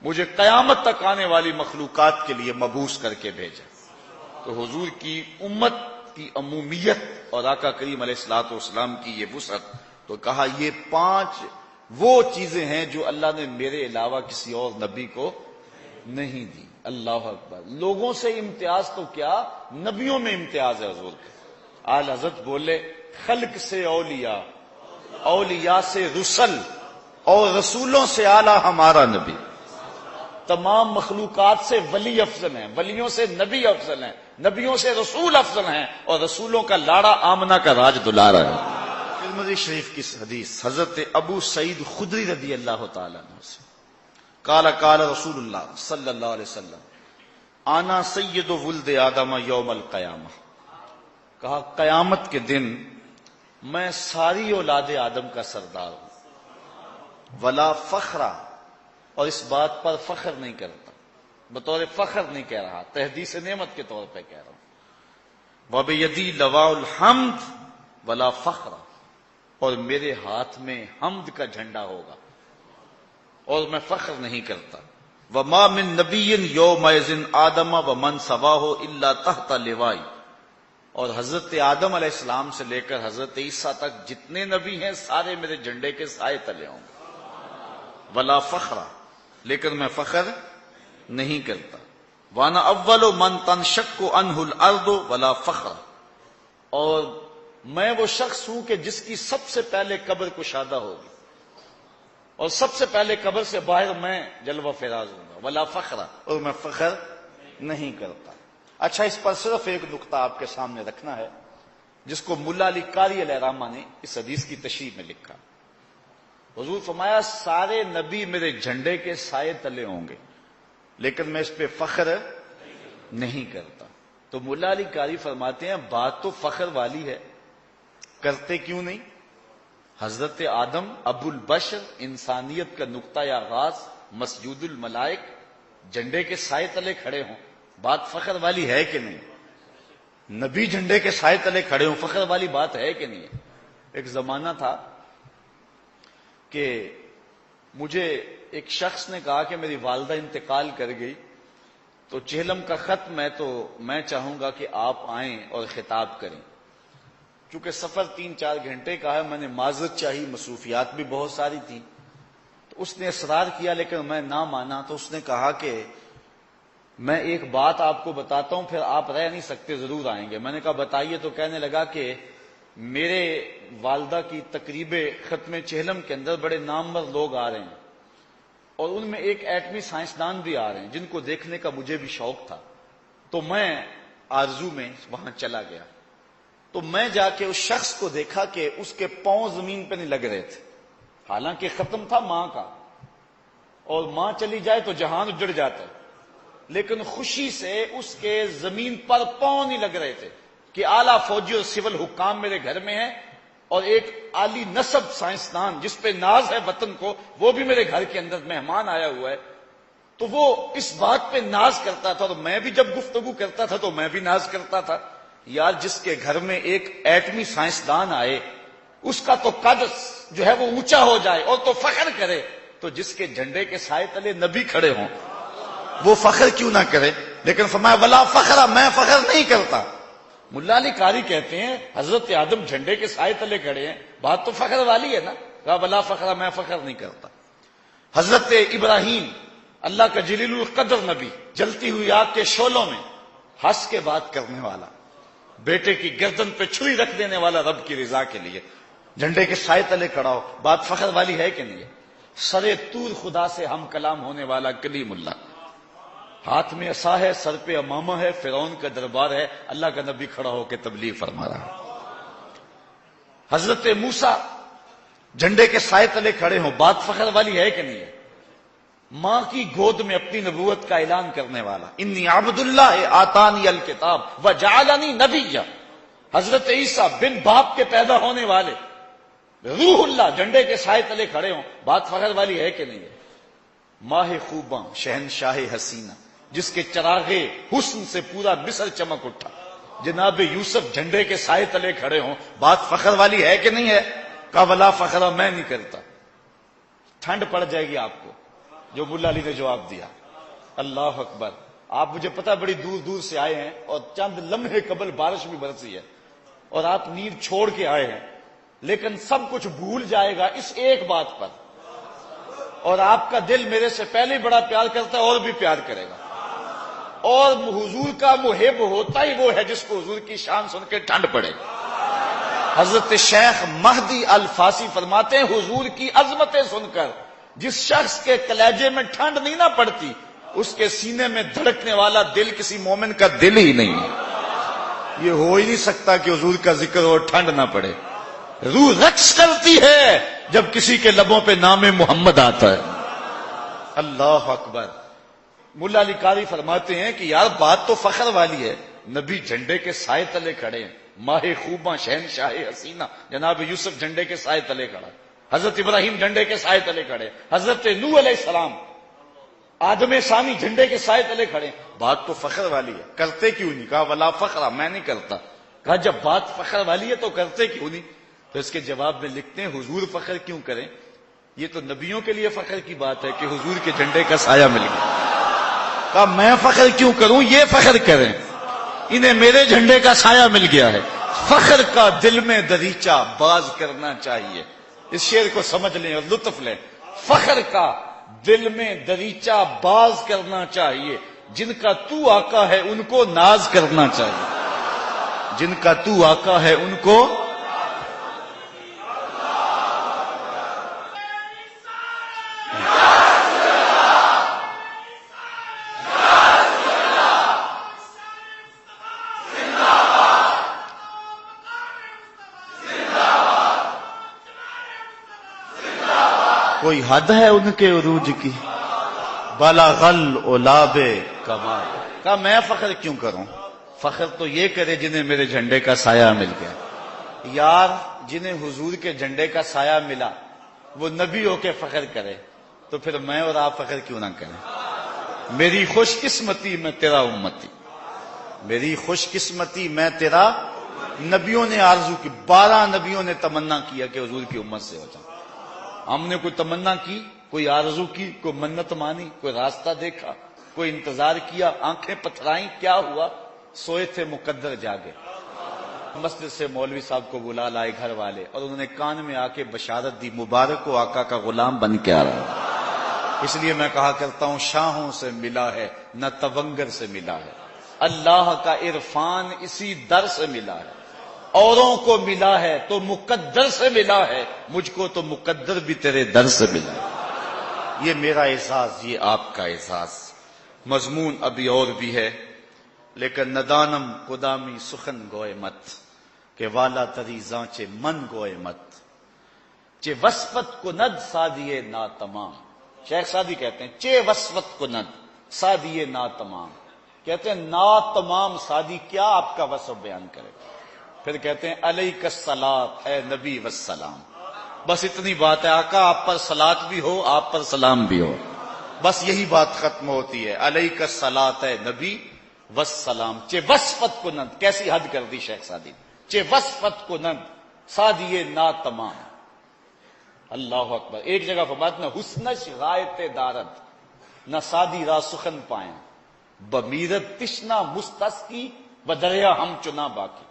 مجھے قیامت تک آنے والی مخلوقات کے لیے مبعوث کر کے بھیجا۔ تو حضور کی امت کی عمومیت اور آقا کریم علیہ الصلوۃ والسلام کی یہ وسعت، تو کہا یہ پانچ وہ چیزیں ہیں جو اللہ نے میرے علاوہ کسی اور نبی کو نہیں دی۔ اللہ اکبر۔ لوگوں سے امتیاز تو کیا، نبیوں میں امتیاز ہے حضور کا۔ آل حضرت بولے خلق سے اولیاء، اولیاء سے رسل، اور رسولوں سے اعلیٰ ہمارا نبی۔ تمام مخلوقات سے ولی افضل ہیں، ولیوں سے نبی افضل ہیں، نبیوں سے رسول افضل ہیں، اور رسولوں کا لاڑا آمنہ کا راج دلارا ہے۔ ترمذی شریف کی حدیث حضرت ابو سعید خدری رضی اللہ تعالیٰ عنہ سے، قال قال رسول اللہ صلی اللہ علیہ وسلم آنا سید ولد آدم یوم القیامہ، کہا قیامت کے دن میں ساری اولاد آدم کا سردار ہوں، ولا فخرا، اور اس بات پر فخر نہیں کرتا، بطور فخر نہیں کہہ رہا، تحدیث نعمت کے طور پہ کہہ رہا ہوں۔ وَبِيَدِي لَوَاءُ الْحَمْدِ وَلَا فَخْرَ، اور میرے ہاتھ میں حمد کا جھنڈا ہوگا اور میں فخر نہیں کرتا۔ وَمَا مِن نَبِيٍّ يَوْمَئِذٍ آدَمَ وَمَنْ سَوَاهُ إِلَّا تَحْتَ لِوَاءِ، اور حضرت آدم علیہ السلام سے لے کر حضرت عیسیٰ تک جتنے نبی ہیں سارے میرے جھنڈے کے سائے تلے ہوں گے۔ وَلَا فَخْرَ، لیکن میں فخر نہیں کرتا۔ وَأَنَا أَوَّلُ مَنْ تَنشَقُّ عَنْهُ الْأَرْضُ وَلَا فَخْرَ، اور میں وہ شخص ہوں کہ جس کی سب سے پہلے قبر کشادہ ہوگی اور سب سے پہلے قبر سے باہر میں جلوہ فراز ہوں گا۔ ولا فخر، اور میں فخر نہیں کرتا۔ اچھا، اس پر صرف ایک نقطہ آپ کے سامنے رکھنا ہے جس کو ملا علی قاری علیہ رحمہ نے اس حدیث کی تشریح میں لکھا۔ حضور فرمایا سارے نبی میرے جھنڈے کے سائے تلے ہوں گے لیکن میں اس پہ فخر نہیں کرتا۔ تو ملا علی قاری فرماتے ہیں بات تو فخر والی ہے، کرتے کیوں نہیں؟ حضرت آدم ابو البشر، انسانیت کا نقطۂ آغاز، مسجود الملائک، جھنڈے کے سائے تلے کھڑے ہوں، بات فخر والی ہے کہ نہیں؟ نبی جھنڈے کے سائے تلے کھڑے ہوں، فخر والی بات ہے کہ نہیں؟ ایک زمانہ تھا کہ مجھے ایک شخص نے کہا کہ میری والدہ انتقال کر گئی تو چہلم کا ختم ہے، تو میں چاہوں گا کہ آپ آئیں اور خطاب کریں۔ چونکہ سفر 3-4 گھنٹے کا ہے، میں نے معذرت چاہی، مصروفیات بھی بہت ساری تھیں، تو اس نے اصرار کیا لیکن میں نہ مانا۔ تو اس نے کہا کہ میں ایک بات آپ کو بتاتا ہوں، پھر آپ رہ نہیں سکتے، ضرور آئیں گے۔ میں نے کہا بتائیے۔ تو کہنے لگا کہ میرے والدہ کی تقریب ختم چہلم کے اندر بڑے نامور لوگ آ رہے ہیں اور ان میں ایک ایٹمی سائنسدان بھی آ رہے ہیں جن کو دیکھنے کا مجھے بھی شوق تھا، تو میں آرزو میں وہاں چلا گیا۔ تو میں جا کے اس شخص کو دیکھا کہ اس کے پاؤں زمین پہ نہیں لگ رہے تھے، حالانکہ ختم تھا ماں کا، اور ماں چلی جائے تو جہان اجڑ جاتا ہے، لیکن خوشی سے اس کے زمین پر پاؤں نہیں لگ رہے تھے کہ اعلیٰ فوجی اور سول حکام میرے گھر میں ہیں اور ایک عالی نسب سائنسدان جس پہ ناز ہے وطن کو، وہ بھی میرے گھر کے اندر مہمان آیا ہوا ہے، تو وہ اس بات پہ ناز کرتا تھا، اور میں بھی جب گفتگو کرتا تھا تو میں بھی ناز کرتا تھا، یار جس کے گھر میں ایک ایٹمی سائنسدان آئے اس کا تو قد جو ہے وہ اونچا ہو جائے اور تو فخر کرے، تو جس کے جھنڈے کے سائے تلے نبی کھڑے ہوں وہ فخر کیوں نہ کرے؟ لیکن فرمایا ولا فخر، میں فخر نہیں کرتا۔ ملا علی قاری کہتے ہیں حضرت آدم جھنڈے کے سائے تلے کھڑے ہیں، بات تو فخر والی ہے نا، کہا ولا فخر، میں فخر نہیں کرتا۔ حضرت ابراہیم اللہ کا جلیل القدر نبی، جلتی ہوئی آگ کے شعلوں میں ہنس کے بات کرنے والا، بیٹے کی گردن پہ چھری رکھ دینے والا، رب کی رضا کے لیے جھنڈے کے سائے تلے کھڑا ہو، بات فخر والی ہے کہ نہیں ہے؟ سرے طور خدا سے ہم کلام ہونے والا کلیم اللہ، ہاتھ میں عصا ہے، سر پہ امامہ ہے، فرعون کا دربار ہے، اللہ کا نبی کھڑا ہو کے تبلیغ فرما رہا ہے۔ حضرت موسیٰ جھنڈے کے سائے تلے کھڑے ہوں، بات فخر والی ہے کہ نہیں ہے؟ ماں کی گود میں اپنی نبوت کا اعلان کرنے والا، انی عبد اللہ آتانی الکتاب وجعلنی نبیا، حضرت عیسیٰ بن باپ کے پیدا ہونے والے، روح اللہ جھنڈے کے سائے تلے کھڑے ہوں، بات فخر والی ہے کہ نہیں ہے؟ ماہ خوباں شہنشاہ حسینہ، جس کے چراغے حسن سے پورا مصر چمک اٹھا، جناب یوسف جھنڈے کے سائے تلے کھڑے ہوں، بات فخر والی ہے کہ نہیں ہے؟ کہا ولا فخر، میں نہیں کرتا۔ ٹھنڈ پڑ جائے گی آپ کو، جو ملا علی نے جواب دیا۔ اللہ اکبر، آپ مجھے پتا بڑی دور دور سے آئے ہیں اور چند لمحے قبل بارش بھی برسی ہے اور آپ نیند چھوڑ کے آئے ہیں، لیکن سب کچھ بھول جائے گا اس ایک بات پر، اور آپ کا دل میرے سے پہلے بڑا پیار کرتا ہے اور بھی پیار کرے گا، اور حضور کا محب ہوتا ہی وہ ہے جس کو حضور کی شان سن کے ٹھنڈ پڑے۔ حضرت شیخ مہدی الفاسی فرماتے ہیں حضور کی عظمتیں سن کر جس شخص کے کلیجے میں ٹھنڈ نہیں نہ پڑتی، اس کے سینے میں دھڑکنے والا دل کسی مومن کا دل ہی نہیں ہے۔ یہ ہو ہی نہیں سکتا کہ حضور کا ذکر ہو ٹھنڈ نہ پڑے۔ روح رقص کرتی ہے جب کسی کے لبوں پہ نام محمد آتا ہے۔ اللہ اکبر۔ ملا علی قاری فرماتے ہیں کہ یار بات تو فخر والی ہے، نبی جھنڈے کے سائے تلے کھڑے ہیں، ماہ خوباں شہنشاہ حسینہ جناب یوسف جھنڈے کے سائے تلے کھڑا، حضرت ابراہیم جھنڈے کے سائے تلے کھڑے، حضرت نوح علیہ السلام آدم ثانی جھنڈے کے سائے تلے کھڑے، بات تو فخر والی ہے، کرتے کیوں نہیں؟ کہا ولا فخر، میں نہیں کرتا۔ کہا جب بات فخر والی ہے تو کرتے کیوں نہیں؟ تو اس کے جواب میں لکھتے ہیں حضور فخر کیوں کریں؟ یہ تو نبیوں کے لیے فخر کی بات ہے کہ حضور کے جھنڈے کا سایہ مل گیا۔ کہا میں فخر کیوں کروں؟ یہ فخر کریں، انہیں میرے جھنڈے کا سایہ مل گیا ہے۔ فخر کا دل میں دریچہ باز کرنا چاہیے، اس شعر کو سمجھ لیں اور لطف لیں۔ فخر کا دل میں دریچہ باز کرنا چاہیے، جن کا تو آقا ہے ان کو ناز کرنا چاہیے، جن کا تو آقا ہے ان کو۔ کوئی حد ہے ان کے عروج کی، بلغ العلاب کمال۔ کہا میں فخر کیوں کروں؟ فخر تو یہ کرے جنہیں میرے جھنڈے کا سایہ مل گیا۔ یار جنہیں حضور کے جھنڈے کا سایہ ملا وہ نبی ہو کے فخر کرے، تو پھر میں اور آپ فخر کیوں نہ کریں؟ میری خوش قسمتی میں تیرا امتی، میری خوش قسمتی میں تیرا۔ نبیوں نے آرزو کی، 12 نبیوں نے تمنا کیا کہ حضور کی امت سے ہو جائیں۔ ہم نے کوئی تمنا کی، کوئی آرزو کی، کوئی منت مانی، کوئی راستہ دیکھا، کوئی انتظار کیا، آنکھیں پتھرائیں، کیا ہوا؟ سوئے تھے مقدر جاگے۔ مسجد سے مولوی صاحب کو بلا لائے گھر والے اور انہوں نے کان میں آ کے بشارت دی، مبارک ہو آقا کا غلام بن کے آ رہا ہے۔ اس لیے میں کہا کرتا ہوں شاہوں سے ملا ہے نہ تونگر سے ملا ہے، اللہ کا عرفان اسی در سے ملا ہے۔ اوروں کو ملا ہے تو مقدر سے ملا ہے، مجھ کو تو مقدر بھی تیرے در سے ملا ہے۔ یہ میرا اعزاز، یہ آپ کا اعزاز۔ مضمون ابھی اور بھی ہے، لیکن ندانم قدامی سخن گوئے مت، کہ والا تری زانچے من گوئے مت، چے وصفت کند سادیے نا تمام۔ شیخ سادی کہتے ہیں چے وصفت کند سادیے نا تمام، کہتے ہیں نا تمام سادی کیا آپ کا وصف بیان کرے۔ پھر کہتے ہیں علیک الصلاۃ اے نبی والسلام. بس اتنی بات ہے، آقا آپ پر صلاۃ بھی ہو، آپ پر سلام بھی ہو، بس یہی بات ختم ہوتی ہے. علیک الصلاۃ اے نبی والسلام. چے وصفت کنند، کیسی حد کر دی شیخ سعدی نے. چے وصفت کنند سادی نا تمام. اللہ اکبر. ایک جگہ فرماتے ہیں حسنش غایت دارد نہ سادی را سخن پائیں بمیرت تشنا مستسقی و دریا ہم چنا باقی.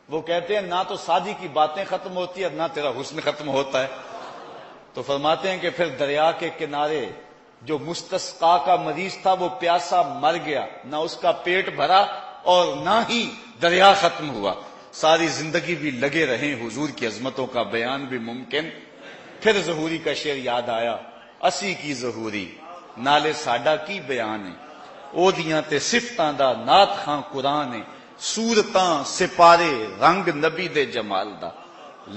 وہ کہتے ہیں نہ تو سادی کی باتیں ختم ہوتی ہے نہ تیرا حسن ختم ہوتا ہے. تو فرماتے ہیں کہ پھر دریا کے کنارے جو مستسقا کا مریض تھا وہ پیاسا مر گیا، نہ اس کا پیٹ بھرا اور نہ ہی دریا ختم ہوا. ساری زندگی بھی لگے رہیں حضور کی عظمتوں کا بیان بھی ممکن. پھر ظہوری کا شعر یاد آیا، اسی کی ظہوری نالے ساڈا کی بیان ہے او دیاں تے صفتاں دا نات خاں قرآن ہے سورتاں سپارے رنگ نبی دے جمال دا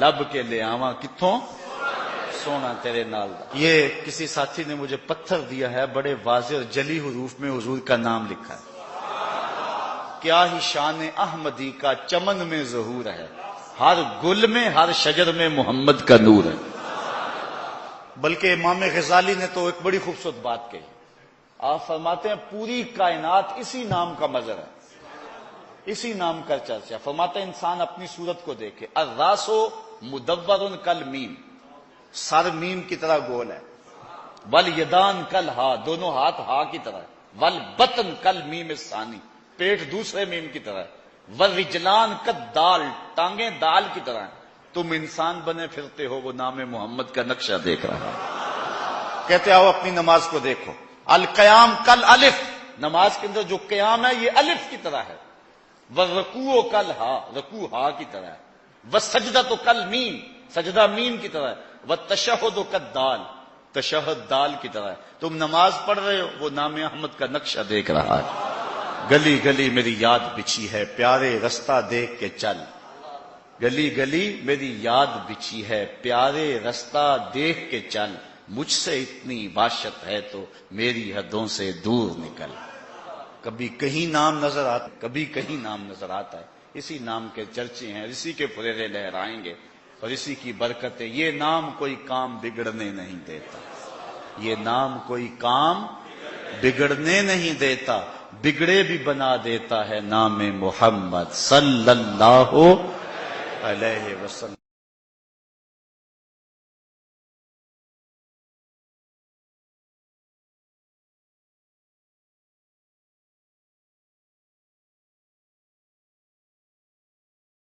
لب کے لے آواں کتھوں سونا تیرے نال دا. یہ کسی ساتھی نے مجھے پتھر دیا ہے، بڑے واضح اور جلی حروف میں حضور کا نام لکھا ہے. کیا ہی شان احمدی کا چمن میں ظہور ہے، ہر گل میں ہر شجر میں محمد کا نور ہے. بلکہ امام غزالی نے تو ایک بڑی خوبصورت بات کہی. آپ فرماتے ہیں پوری کائنات اسی نام کا مظہر ہے، اسی نام کا چرچا. فرماتے ہیں انسان اپنی صورت کو دیکھے. الراس مدور کل میم، سر میم کی طرح گول ہے. والیدان کل ہا، دونوں ہاتھ ہا کی طرح ہے. والبطن کل میم ثانی، پیٹ دوسرے میم کی طرح ہے. والرجلان کل دال، ٹانگیں دال کی طرح ہیں. تم انسان بنے پھرتے ہو، وہ نام محمد کا نقشہ دیکھ رہا ہے. کہتے آؤ اپنی نماز کو دیکھو. القیام کل الف، نماز کے اندر جو قیام ہے یہ الف کی طرح ہے. والرکوع کل ہا، رکوع ہا کی طرح ہے. والسجدہ تو کل میم، سجدہ میم کی طرح ہے. والتشہد کل دال، تشہد دال کی طرح ہے. تم نماز پڑھ رہے ہو، وہ نام احمد کا نقشہ دیکھ رہا ہے. گلی گلی میری یاد بچھی ہے، پیارے رستہ دیکھ کے چل. گلی گلی میری یاد بچھی ہے، پیارے رستہ دیکھ کے چل. مجھ سے اتنی وحشت ہے تو میری حدوں سے دور نکل. کبھی کہیں نام نظر آتا، کبھی کہیں نام نظر آتا ہے. اسی نام کے چرچے ہیں، اسی کے پھریرے لہرائیں گے اور اسی کی برکتیں. یہ نام کوئی کام بگڑنے نہیں دیتا، یہ نام کوئی کام بگڑنے نہیں دیتا، بگڑے بھی بنا دیتا ہے نام محمد صلی اللہ علیہ وسلم.